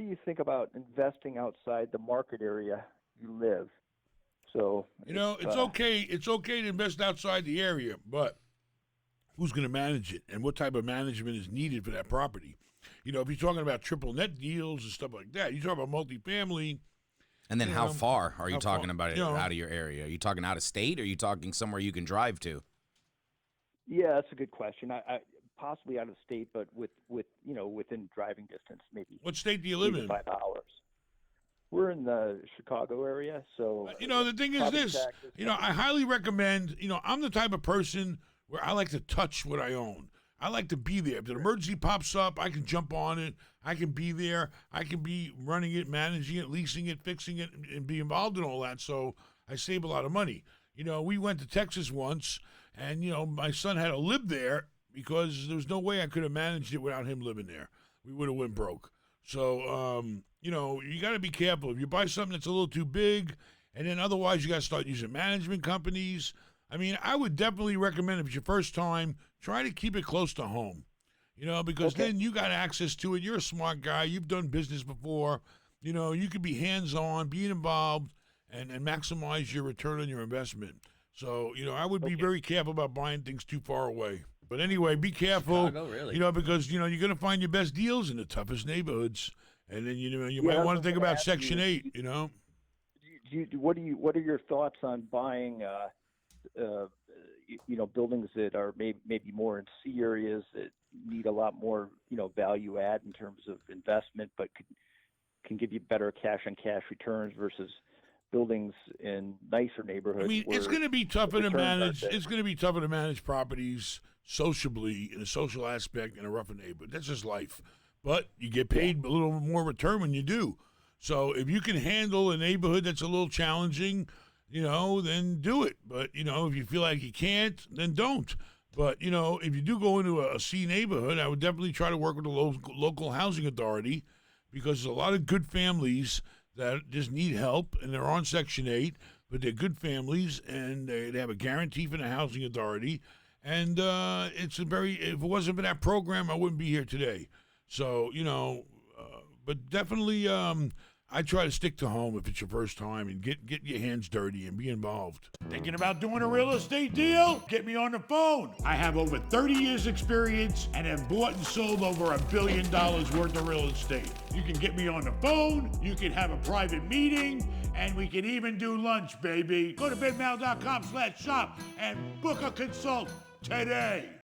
do you think about investing outside the market area you live? So It's okay. It's okay to invest outside the area, but who's going to manage it and what type of management is needed for that property? If you're talking about triple net deals and stuff like that, you talk about multifamily. And then how far are you talking about it you know, out of your area? Are you talking out of state, or are you talking somewhere you can drive to? yeah, that's a good question. I possibly out of state, but within driving distance, maybe What state do you live in? 5 hours. We're in the Chicago area, so The thing is this. taxes, I highly recommend. I'm the type of person where I like to touch what I own. I like to be there. If an emergency pops up, I can jump on it. I can be there. I can be running it, managing it, leasing it, fixing it, and be involved in all that. So I save a lot of money. We went to Texas once, and my son had to live there because there was no way I could have managed it without him living there. We would have went broke. So you got to be careful. If you buy something that's a little too big, and then otherwise you got to start using management companies. I would definitely recommend if it's your first time, try to keep it close to home. Because then you got access to it. You're a smart guy. You've done business before. You could be hands-on, being involved, and maximize your return on your investment. So, I would be very careful about buying things too far away. But anyway, be careful. Chicago, really? Because, you're going to find your best deals in the toughest neighborhoods. And then, you might want to think about Section 8, What are your thoughts on buying buildings that are maybe more in C areas that need a lot more, value add in terms of investment, but can give you better cash on cash returns versus buildings in nicer neighborhoods? It's going to be tougher to manage. It's going to be tougher to manage properties sociably in a social aspect in a rougher neighborhood. That's just life. But you get paid a little more return when you do. So if you can handle a neighborhood that's a little challenging, then do it. But, if you feel like you can't, then don't. But, if you do go into a C neighborhood, I would definitely try to work with the local housing authority, because there's a lot of good families that just need help, and they're on Section 8, but they're good families, and they have a guarantee from the housing authority. And if it wasn't for that program, I wouldn't be here today. So, but definitely I try to stick to home if it's your first time, and get your hands dirty and be involved. Thinking about doing a real estate deal? Get me on the phone. I have over 30 years experience and have bought and sold over $1 billion worth of real estate. You can get me on the phone, you can have a private meeting, and we can even do lunch, baby. Go to benmal.com/shop and book a consult today.